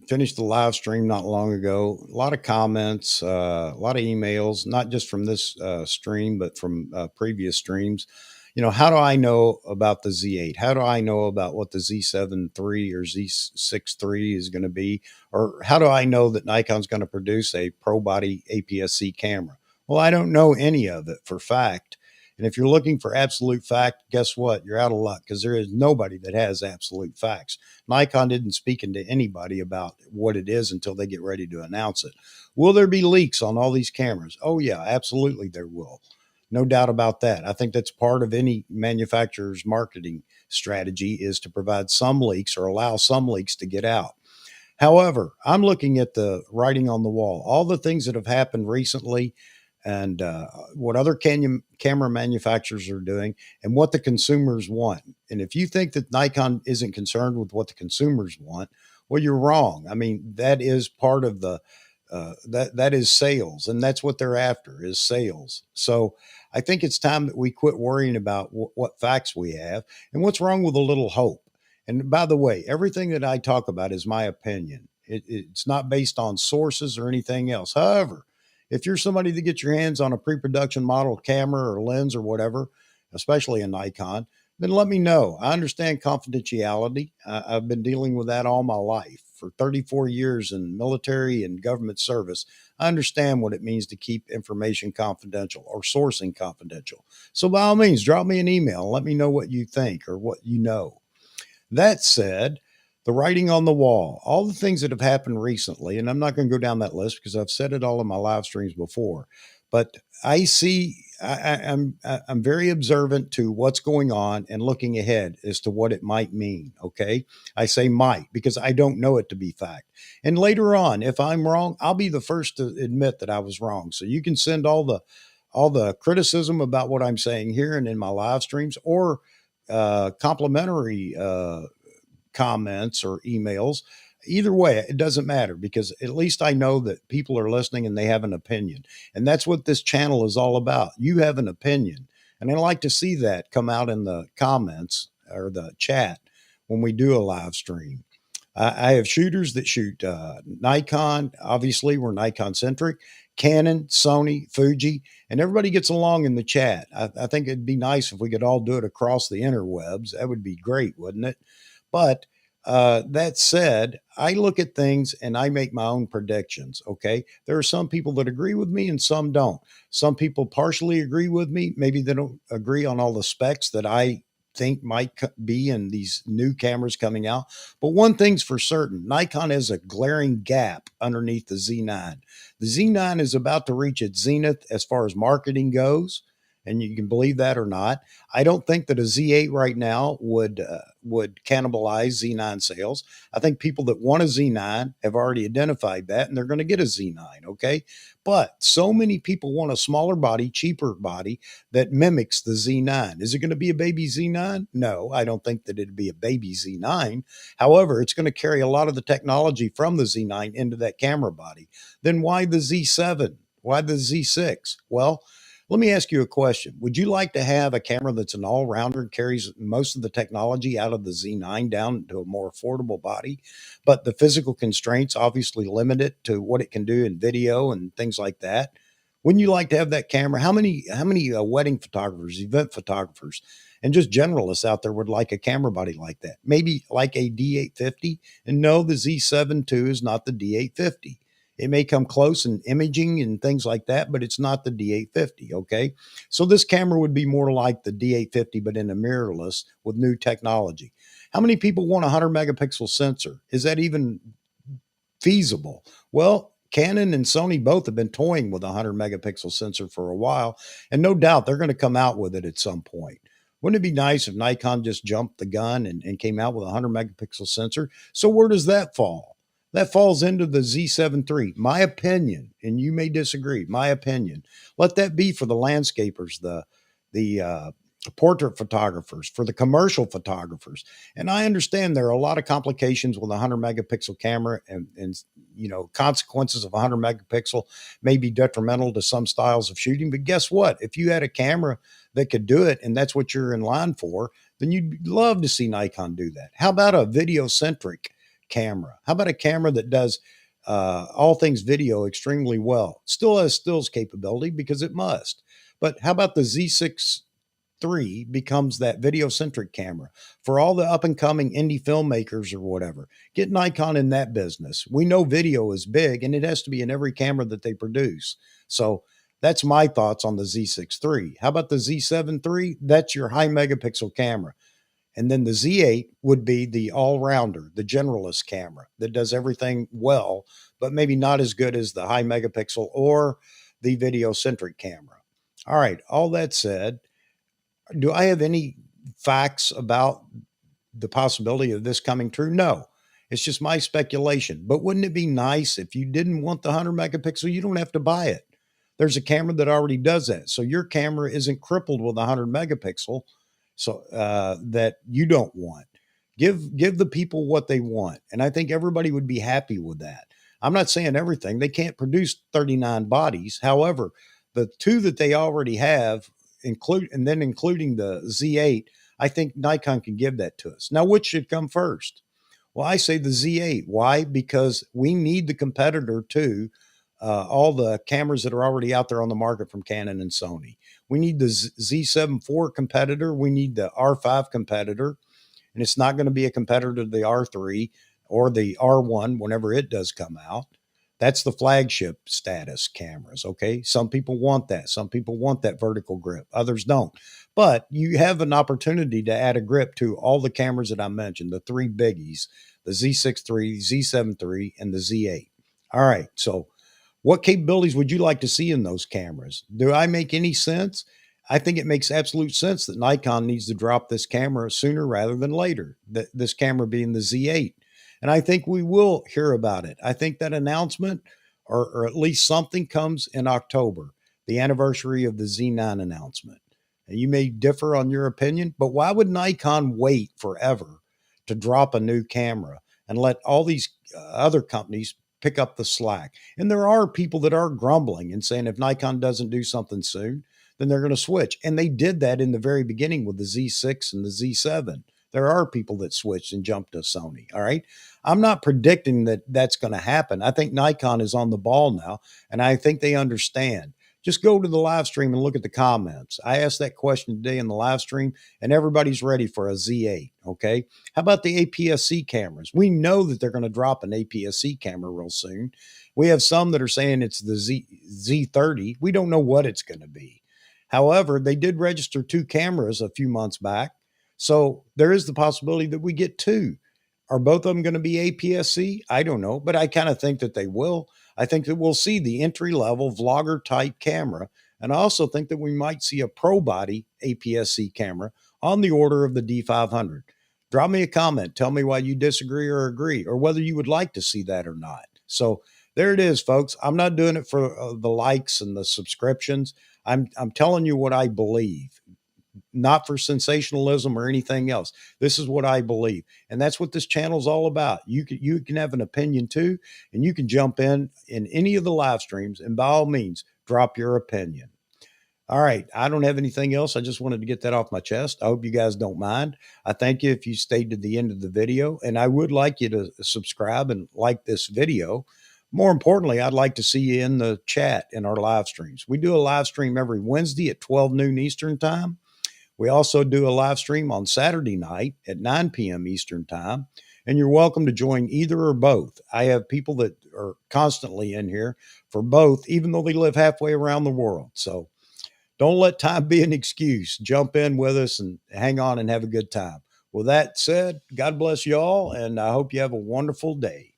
Finished the live stream not long ago. A lot of comments, a lot of emails, not just from this stream, but from previous streams. How do I know about the Z8? How do I know about what the Z7III or Z6III is going to be? Or how do I know that Nikon's going to produce a pro body APS-C camera? Well, I don't know any of it for fact. And if you're looking for absolute fact, guess what? You're out of luck because there is nobody that has absolute facts. Nikon didn't speak to anybody about what it is until they get ready to announce it. Will there be leaks on all these cameras? Oh, yeah, absolutely there will. No doubt about that. I think that's part of any manufacturer's marketing strategy is to provide some leaks or allow some leaks to get out. However, I'm looking at the writing on the wall, all the things that have happened recently and what other camera manufacturers are doing and what the consumers want. And if you think that Nikon isn't concerned with what the consumers want, well, you're wrong. I mean, that is part of the that is sales, and that's what they're after is sales. So I think it's time that we quit worrying about what facts we have and what's wrong with a little hope. And by the way, everything that I talk about is my opinion. It's not based on sources or anything else. However, if you're somebody that gets your hands on a pre-production model camera or lens or whatever, especially a Nikon, then let me know. I understand confidentiality. I've been dealing with that all my life for 34 years in military and government service. I understand what it means to keep information confidential or sourcing confidential. So by all means, drop me an email and let me know what you think or what you know. That said, the writing on the wall, all the things that have happened recently, and I'm not going to go down that list because I've said it all in my live streams before, but I see I'm very observant to what's going on and looking ahead as to what it might mean. Okay, I say might because I don't know it to be fact. And later on, if I'm wrong, I'll be the first to admit that I was wrong. So you can send all the criticism about what I'm saying here and in my live streams, or complimentary comments or emails. Either way, it doesn't matter because at least I know that people are listening and they have an opinion. And that's what this channel is all about. You have an opinion. And I like to see that come out in the comments or the chat when we do a live stream. I have shooters that shoot Nikon. Obviously, we're Nikon centric. Canon, Sony, Fuji, and everybody gets along in the chat. I think it'd be nice if we could all do it across the interwebs. That would be great, wouldn't it? But that said, I look at things and I make my own predictions. Okay. There are some people that agree with me and some don't. Some people partially agree with me. Maybe they don't agree on all the specs that I think might be in these new cameras coming out. But one thing's for certain, Nikon has a glaring gap underneath the Z9. The Z9 is about to reach its zenith as far as marketing goes, and you can believe that or not. I don't think that a Z8 right now would cannibalize Z9 sales. I think people that want a Z9 have already identified that, and they're going to get a Z9. Okay, but so many people want a smaller body, cheaper body that mimics the Z9. Is it going to be a baby Z9? No, I don't think that it'd be a baby Z9. However, it's going to carry a lot of the technology from the Z9 into that camera body. Then why the Z7? Why the Z6? Well, let me ask you a question. Would you like to have a camera that's an all-rounder and carries most of the technology out of the Z9 down to a more affordable body, but the physical constraints obviously limit it to what it can do in video and things like that? Wouldn't you like to have that camera? How many wedding photographers, event photographers, and just generalists out there would like a camera body like that? Maybe like a D850. And no, the Z7 II is not the D850. It may come close in imaging and things like that, but it's not the D850. Okay. So this camera would be more like the D850, but in a mirrorless with new technology. How many people want a 100 megapixel sensor? Is that even feasible? Well, Canon and Sony both have been toying with a 100 megapixel sensor for a while, and no doubt they're going to come out with it at some point. Wouldn't it be nice if Nikon just jumped the gun and came out with a 100 megapixel sensor? So where does that fall? That falls into the Z7 III. My opinion, and you may disagree, my opinion. Let that be for the landscapers, the portrait photographers, for the commercial photographers. And I understand there are a lot of complications with a 100 megapixel camera, and consequences of 100 megapixel may be detrimental to some styles of shooting. But guess what? If you had a camera that could do it and that's what you're in line for, then you'd love to see Nikon do that. How about a video centric camera? How about a camera that does all things video extremely well? Still has stills capability because it must. But how about the Z6III becomes that video centric camera for all the up and coming indie filmmakers or whatever? Get Nikon in that business. We know video is big and it has to be in every camera that they produce. So that's my thoughts on the Z6III. How about the Z7III? That's your high megapixel camera. And then the Z8 would be the all rounder, the generalist camera that does everything well, but maybe not as good as the high megapixel or the video centric camera. All right. All that said, do I have any facts about the possibility of this coming true? No. It's just my speculation. But wouldn't it be nice if you didn't want the 100 megapixel? You don't have to buy it. There's a camera that already does that. So your camera isn't crippled with 100 megapixel so that you don't want. Give the people what they want. And I think everybody would be happy with that. I'm not saying everything. They can't produce 39 bodies. However, the two that they already have, including the Z8, I think Nikon can give that to us. Now, which should come first? Well, I say the Z8. Why? Because we need the competitor to all the cameras that are already out there on the market from Canon and Sony. We need the Z7 IV competitor. We need the R5 competitor. And it's not going to be a competitor to the R3 or the R1 whenever it does come out. That's the flagship status cameras, okay? Some people want that. Some people want that vertical grip. Others don't. But you have an opportunity to add a grip to all the cameras that I mentioned, the three biggies, the Z6III, Z7 III, and the Z8. All right, so what capabilities would you like to see in those cameras? Do I make any sense? I think it makes absolute sense that Nikon needs to drop this camera sooner rather than later, this camera being the Z8. And I think we will hear about it. I think that announcement, or at least something, comes in October, the anniversary of the Z9 announcement. And you may differ on your opinion, but why would Nikon wait forever to drop a new camera and let all these other companies pick up the slack? And there are people that are grumbling and saying if Nikon doesn't do something soon, then they're going to switch. And they did that in the very beginning with the Z6 and the Z7. There are people that switched and jumped to Sony. All right. I'm not predicting that that's going to happen. I think Nikon is on the ball now, and I think they understand. Just go to the live stream and look at the comments. I asked that question today in the live stream, and everybody's ready for a Z8. Okay. How about the APS-C cameras? We know that they're going to drop an APS-C camera real soon. We have some that are saying it's the Z30. We don't know what it's going to be. However, they did register two cameras a few months back. So there is the possibility that we get two. Are both of them going to be APS-C? I don't know, but I kind of think that they will. I think that we'll see the entry-level vlogger type camera. And I also think that we might see a pro body APS-C camera on the order of the D500. Drop me a comment. Tell me why you disagree or agree, or whether you would like to see that or not. So there it is, folks. I'm not doing it for the likes and the subscriptions. I'm telling you what I believe, not for sensationalism or anything else. This is what I believe. And that's what this channel is all about. You can have an opinion too, and you can jump in any of the live streams and by all means, drop your opinion. All right. I don't have anything else. I just wanted to get that off my chest. I hope you guys don't mind. I thank you if you stayed to the end of the video, and I would like you to subscribe and like this video. More importantly, I'd like to see you in the chat in our live streams. We do a live stream every Wednesday at 12 noon Eastern time. We also do a live stream on Saturday night at 9 p.m. Eastern time, and you're welcome to join either or both. I have people that are constantly in here for both, even though they live halfway around the world. So don't let time be an excuse. Jump in with us and hang on and have a good time. With that said, God bless you all, and I hope you have a wonderful day.